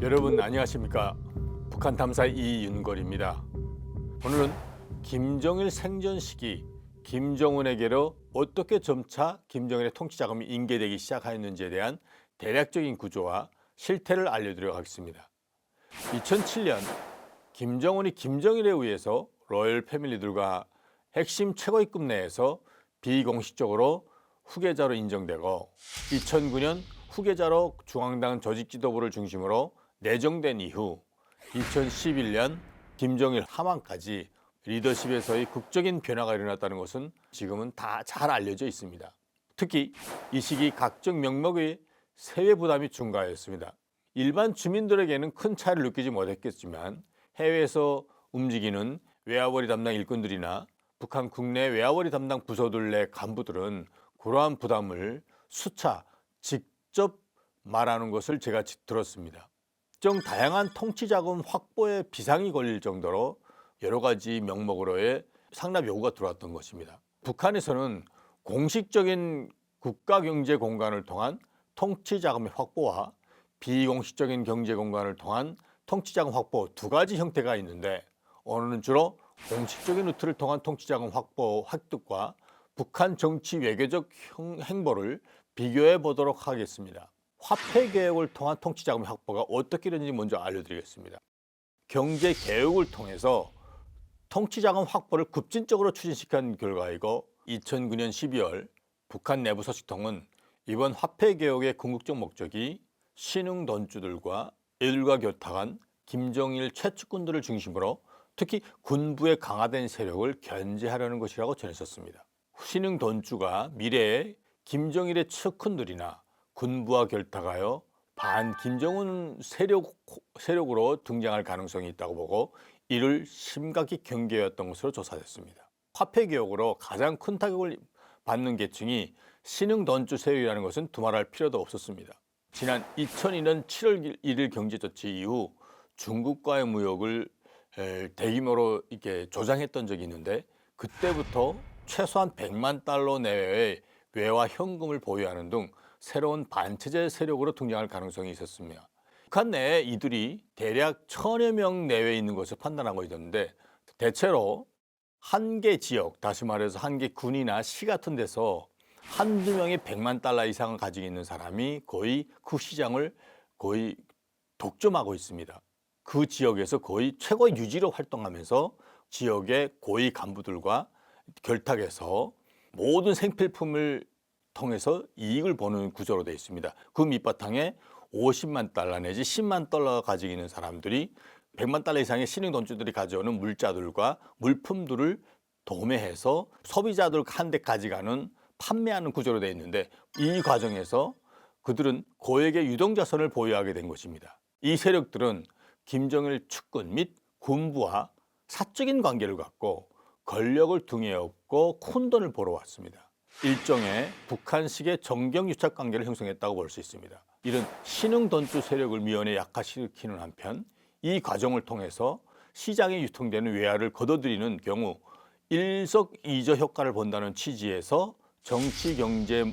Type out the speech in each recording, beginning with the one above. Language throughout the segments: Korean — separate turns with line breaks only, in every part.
여러분 안녕하십니까? 북한 탐사 이윤걸입니다. 오늘은 김정일 생전 시기 김정은에게로 어떻게 점차 김정일의 통치 자금이 인계되기 시작하였는지에 대한 대략적인 구조와 실태를 알려드리도록 하겠습니다. 2007년 김정은이 김정일에 의해서 로열 패밀리들과 핵심 최고위급 내에서 비공식적으로 후계자로 인정되고 2009년 후계자로 중앙당 조직 지도부를 중심으로 내정된 이후 2011년 김정일 하망까지 리더십에서의 극적인 변화가 일어났다는 것은 지금은 다 잘 알려져 있습니다. 특히 이 시기 각종 명목의 세외 부담이 증가하였습니다. 일반 주민들에게는 큰 차이를 느끼지 못했겠지만 해외에서 움직이는 외화벌이 담당 일꾼들이나 북한 국내 외화벌이 담당 부서들 내 간부들은 그러한 부담을 수차 직접 말하는 것을 제가 들었습니다. 특정 다양한 통치자금 확보에 비상이 걸릴 정도로 여러 가지 명목으로의 상납 요구가 들어왔던 것입니다. 북한에서는 공식적인 국가경제 공간을 통한 통치자금의 확보와 비공식적인 경제 공간을 통한 통치자금 확보 두 가지 형태가 있는데 오늘은 주로 공식적인 루트를 통한 통치자금 확보 획득과 북한 정치 외교적 행보를 비교해 보도록 하겠습니다. 화폐개혁을 통한 통치자금 확보가 어떻게 되는지 먼저 알려드리겠습니다. 경제개혁을 통해서 통치자금 확보를 급진적으로 추진시킨 결과이고 2009년 12월 북한 내부 소식통은 이번 화폐개혁의 궁극적 목적이 신흥돈주들과 이들과 결탁한 김정일 최측근들을 중심으로 특히 군부의 강화된 세력을 견제하려는 것이라고 전했었습니다. 신흥돈주가 미래에 김정일의 측근들이나 군부와 결탁하여 반 김정은 세력으로 등장할 가능성이 있다고 보고 이를 심각히 경계해왔던 것으로 조사됐습니다. 화폐 개혁으로 가장 큰 타격을 받는 계층이 신흥돈주 세력이라는 것은 두말할 필요도 없었습니다. 지난 2002년 7월 1일 경제조치 이후 중국과의 무역을 대규모로 이렇게 조장했던 적이 있는데 그때부터 최소한 100만 달러 내외의 외화 현금을 보유하는 등 새로운 반체제 세력으로 등장할 가능성이 있었습니다. 북한 내에 이들이 대략 1000여 명 내외에 있는 것을 판단하고 있었는데 대체로 한 개 지역, 다시 말해서 한 개 군이나 시 같은 데서 한두 명이 100만 달러 이상을 가지고 있는 사람이 거의 그 시장을 거의 독점하고 있습니다. 그 지역에서 거의 최고 유지로 활동하면서 지역의 고위 간부들과 결탁해서 모든 생필품을 통해서 이익을 보는 구조로 되어 있습니다. 그 밑바탕에 50만 달러 내지 10만 달러가 가지고 있는 사람들이 100만 달러 이상의 신흥돈주들이 가져오는 물자들과 물품들을 도매해서 소비자들한테 가져가는 판매하는 구조로 되어 있는데 이 과정에서 그들은 고액의 유동자산을 보유하게 된 것입니다. 이 세력들은 김정일 측근 및 군부와 사적인 관계를 갖고 권력을 등에 업고 큰 돈을 벌어왔습니다. 일종의 북한식의 정경유착 관계를 형성했다고 볼 수 있습니다. 이런 신흥돈주 세력을 미연에 약화시키는 한편 이 과정을 통해서 시장에 유통되는 외화를 거둬들이는 경우 일석이조 효과를 본다는 취지에서 정치 경제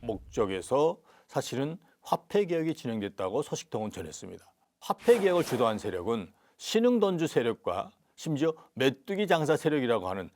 목적에서 사실은 화폐개혁이 진행됐다고 소식통은 전했습니다. 화폐개혁을 주도한 세력은 신흥돈주 세력과 심지어 메뚜기 장사 세력이라고 하는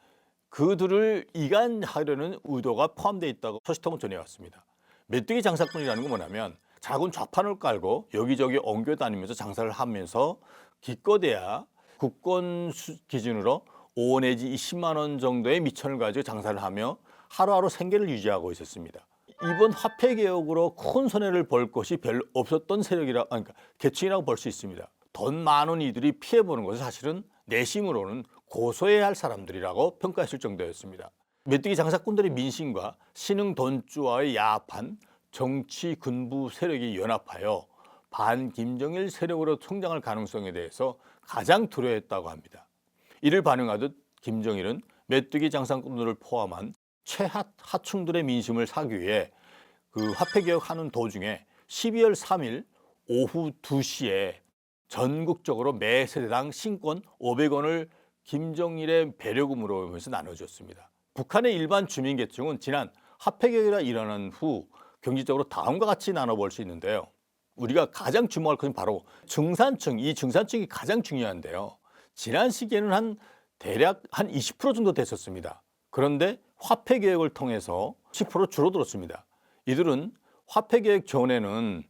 그들을 이간하려는 의도가 포함되어 있다고 소식통은 전해왔습니다. 메뚜기 장사꾼이라는 건 뭐냐면 작은 좌판을 깔고 여기저기 옮겨 다니면서 장사를 하면서 기껏해야 국권 기준으로 5 내지 20만 원 정도의 미천을 가지고 장사를 하며 하루하루 생계를 유지하고 있었습니다. 이번 화폐 개혁으로 큰 손해를 볼 것이 별로 없었던 그러니까 계층이라고 볼 수 있습니다. 돈 많은 이들이 피해보는 것은 사실은 내심으로는 고소해야 할 사람들이라고 평가했을 정도였습니다. 메뚜기 장사꾼들의 민심과 신흥돈주와의 야합한 정치 군부 세력이 연합하여 반 김정일 세력으로 성장할 가능성에 대해서 가장 두려워했다고 합니다. 이를 반영하듯 김정일은 메뚜기 장사꾼들을 포함한 최하층들의 민심을 사기 위해 그 화폐개혁하는 도중에 12월 3일 오후 2시에 전국적으로 매 세대당 신권 500원을 김정일의 배려금으로 하면서 나눠줬습니다. 북한의 일반 주민계층은 지난 화폐개혁이 일어난 후 경제적으로 다음과 같이 나눠볼 수 있는데요. 우리가 가장 주목할 것은 바로 중산층, 이 중산층이 가장 중요한데요. 지난 시기에는 대략 한 20% 정도 됐었습니다. 그런데 화폐 개혁을 통해서 10% 줄어들었습니다. 이들은 화폐 개혁 전에는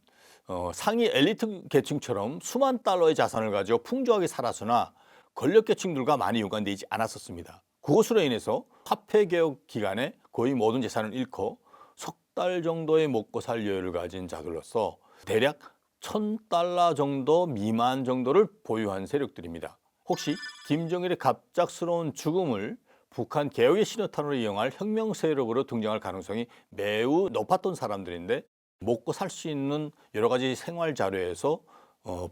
상위 엘리트 계층처럼 수만 달러의 자산을 가지고 풍족하게 살았으나 권력 계층들과 많이 연관되지 않았었습니다. 그것으로 인해서 화폐 개혁 기간에 거의 모든 재산을 잃고 석 달 정도의 먹고 살 여유를 가진 자들로서 대략 1,000달러 정도 미만 정도를 보유한 세력들입니다. 혹시 김정일의 갑작스러운 죽음을 북한 개혁의 신호탄으로 이용할 혁명 세력으로 등장할 가능성이 매우 높았던 사람들인데 먹고 살 수 있는 여러 가지 생활 자료에서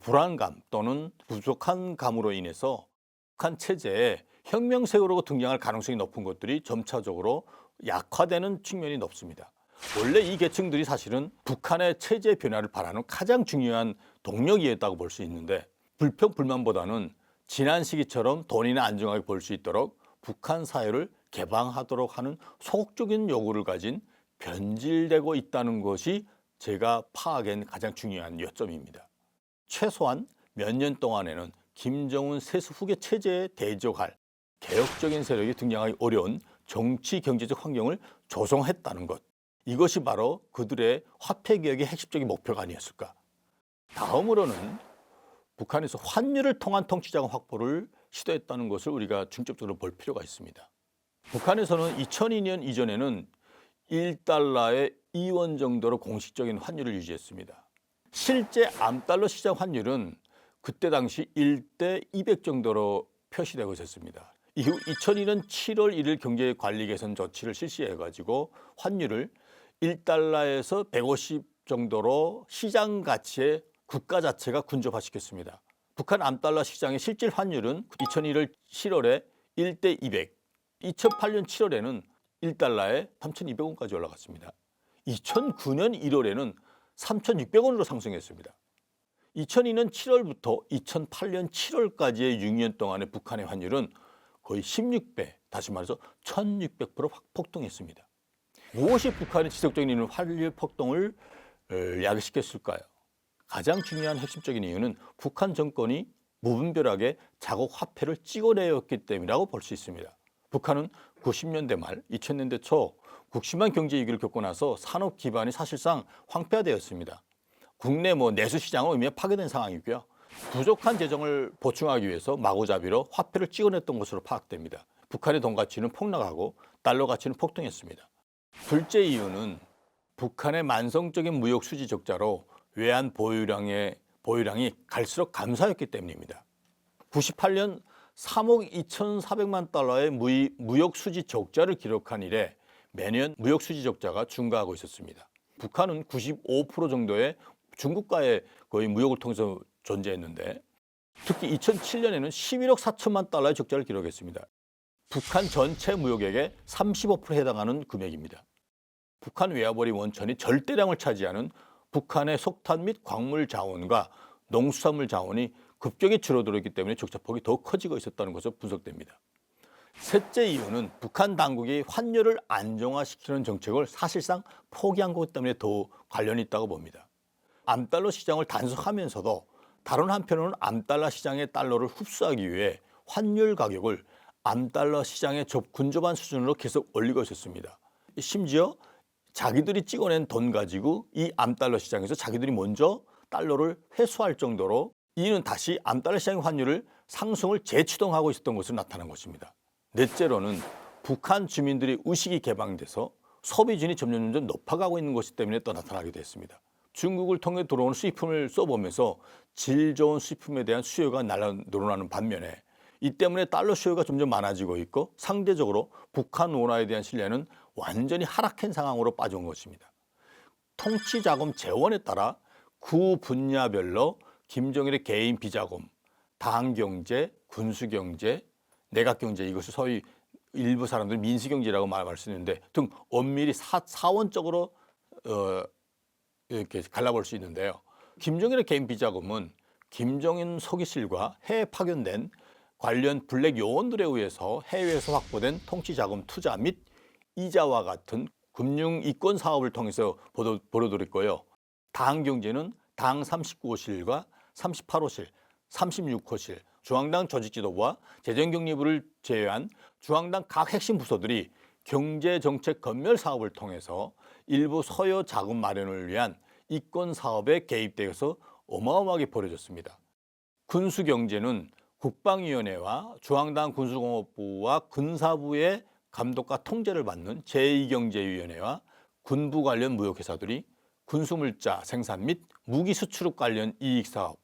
불안감 또는 부족한 감으로 인해서 북한 체제에 혁명 세력으로 등장할 가능성이 높은 것들이 점차적으로 약화되는 측면이 높습니다. 원래 이 계층들이 사실은 북한의 체제 변화를 바라는 가장 중요한 동력이었다고 볼 수 있는데 불평 불만보다는 지난 시기처럼 돈이나 안정하게 벌 수 있도록 북한 사회를 개방하도록 하는 소극적인 요구를 가진 변질되고 있다는 것이 제가 파악한 가장 중요한 요점입니다. 최소한 몇 년 동안에는 김정은 세수 후계 체제에 대적할 개혁적인 세력이 등장하기 어려운 정치 경제적 환경을 조성했다는 것. 이것이 바로 그들의 화폐 개혁의 핵심적인 목표가 아니었을까. 다음으로는 북한에서 환율을 통한 통치자금 확보를 시도했다는 것을 우리가 중점적으로 볼 필요가 있습니다. 북한에서는 2002년 이전에는 1달러에 2원 정도로 공식적인 환율을 유지했습니다. 실제 암달러 시장 환율은 그때 당시 1대 200 정도로 표시되고 있었습니다. 이후 2002년 7월 1일 경제관리 개선 조치를 실시해가지고 환율을 1달러에서 150 정도로 시장 가치에 국가 자체가 군접화시켰습니다. 북한 암달러 시장의 실질 환율은 2001년 7월에 1대 200, 2008년 7월에는 1달러에 3,200원까지 올라갔습니다. 2009년 1월에는 3,600원으로 상승했습니다. 2002년 7월부터 2008년 7월까지의 6년 동안의 북한의 환율은 거의 16배, 다시 말해서 1,600% 폭등했습니다. 무엇이 북한의 지속적인 환율 폭등을 야기시켰을까요? 가장 중요한 핵심적인 이유는 북한 정권이 무분별하게 자국 화폐를 찍어내었기 때문이라고 볼 수 있습니다. 북한은 90년대 말, 2000년대 초 극심한 경제 위기를 겪고 나서 산업 기반이 사실상 황폐화되었습니다. 국내 내수 시장은 의미 파괴된 상황이고요. 부족한 재정을 보충하기 위해서 마구잡이로 화폐를 찍어냈던 것으로 파악됩니다. 북한의 돈 가치는 폭락하고 달러 가치는 폭등했습니다. 둘째 이유는 북한의 만성적인 무역 수지 적자로 외환 보유량이 갈수록 감소했기 때문입니다. 98년 3억 2,400만 달러의 무역 수지 적자를 기록한 이래 매년 무역 수지 적자가 증가하고 있었습니다. 북한은 95% 정도의 중국과의 거의 무역을 통해서 존재했는데 특히 2007년에는 11억 4천만 달러의 적자를 기록했습니다. 북한 전체 무역액의 35%에 해당하는 금액입니다. 북한 외화벌이 원천이 절대량을 차지하는 북한의 석탄 및 광물 자원과 농수산물 자원이 급격히 줄어들었기 때문에 적자폭이 더 커지고 있었다는 것으로 분석됩니다. 셋째 이유는 북한 당국이 환율을 안정화시키는 정책을 사실상 포기한 것 때문에 더 관련이 있다고 봅니다. 암달러 시장을 단속하면서도 다른 한편으로는 암달러 시장의 달러를 흡수하기 위해 환율 가격을 암달러 시장의 근접한 수준으로 계속 올리고 있었습니다. 심지어 자기들이 찍어낸 돈 가지고 이 암달러 시장에서 자기들이 먼저 달러를 회수할 정도로 이는 다시 암달러 시장의 환율을 상승을 재추동하고 있었던 것으로 나타난 것입니다. 넷째로는 북한 주민들의 의식이 개방돼서 소비준이 점점 높아가고 있는 것이 때문에 또 나타나기도 했습니다. 중국을 통해 들어오는 수입품을 써보면서 질 좋은 수입품에 대한 수요가 늘어나는 반면에 이 때문에 달러 수요가 점점 많아지고 있고 상대적으로 북한 원화에 대한 신뢰는 완전히 하락한 상황으로 빠져온 것입니다. 통치자금 재원에 따라 구 분야별로 김정일의 개인 비자금, 당경제, 군수경제, 내각경제 이것을 소위 일부 사람들은 민수경제라고 말할 수 있는데 등 엄밀히 사원적으로 이렇게 갈라볼 수 있는데요. 김정일의 개인 비자금은 김정인 서기실과 해외 파견된 관련 블랙 요원들에 의해서 해외에서 확보된 통치자금 투자 및 이자와 같은 금융 이권 사업을 통해서 벌어들였고요. 당경제는 당 39호실과 38호실, 36호실, 중앙당 조직지도부와 재정경리부를 제외한 중앙당 각 핵심 부서들이 경제정책 건멸 사업을 통해서 일부 서여 자금 마련을 위한 이권 사업에 개입되어서 어마어마하게 벌어졌습니다. 군수경제는 국방위원회와 중앙당 군수공업부와 군사부의 감독과 통제를 받는 제2경제위원회와 군부 관련 무역회사들이 군수물자 생산 및 무기 수출업 관련 이익사업,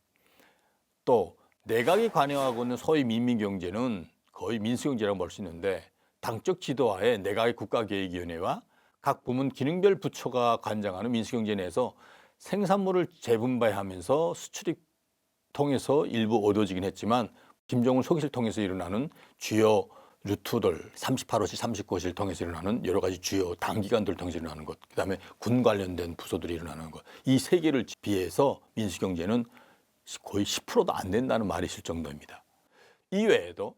또 내각이 관여하고 있는 소위 민민경제는 거의 민수경제라고 볼 수 있는데 당적 지도하에 내각의 국가계획위원회와 각 부문 기능별 부처가 관장하는 민수경제 내에서 생산물을 재분배하면서 수출입 통해서 일부 얻어지긴 했지만 김정은 소기를 통해서 일어나는 주요 루트들 38호실, 39호실 통해서 일어나는 여러 가지 주요 단기간들을 통해서 일어나는 것, 그다음에 군 관련된 부서들이 일어나는 것, 이 세 개를 비해서 민수경제는 거의 10%도 안 된다는 말이 있을 정도입니다. 이외에도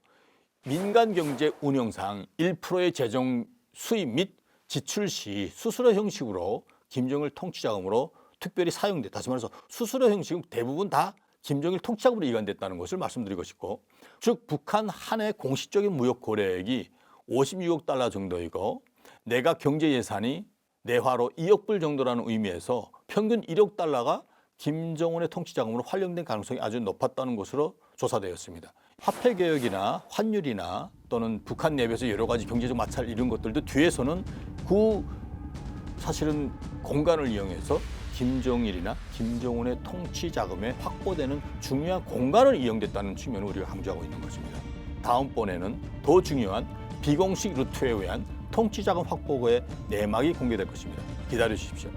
민간경제 운영상 1%의 재정 수입 및 지출 시 수수료 형식으로 김정일 통치자금으로 특별히 사용돼, 다시 말해서 수수료 형식은 대부분 다 김정일 통치자금으로 이관됐다는 것을 말씀드리고 싶고, 즉 북한 한 해 공식적인 무역 거래액이 56억 달러 정도이고 내각 경제 예산이 내화로 2억 불 정도라는 의미에서 평균 1억 달러가 김정은의 통치자금으로 활용된 가능성이 아주 높았다는 것으로 조사되었습니다. 화폐 개혁이나 환율이나 또는 북한 내부에서 여러 가지 경제적 마찰 이런 것들도 뒤에서는 사실은 공간을 이용해서 김정일이나 김정은의 통치 자금에 확보되는 중요한 공간을 이용됐다는 측면을 우리가 강조하고 있는 것입니다. 다음번에는 더 중요한 비공식 루트에 의한 통치 자금 확보의 내막이 공개될 것입니다. 기다려 주십시오.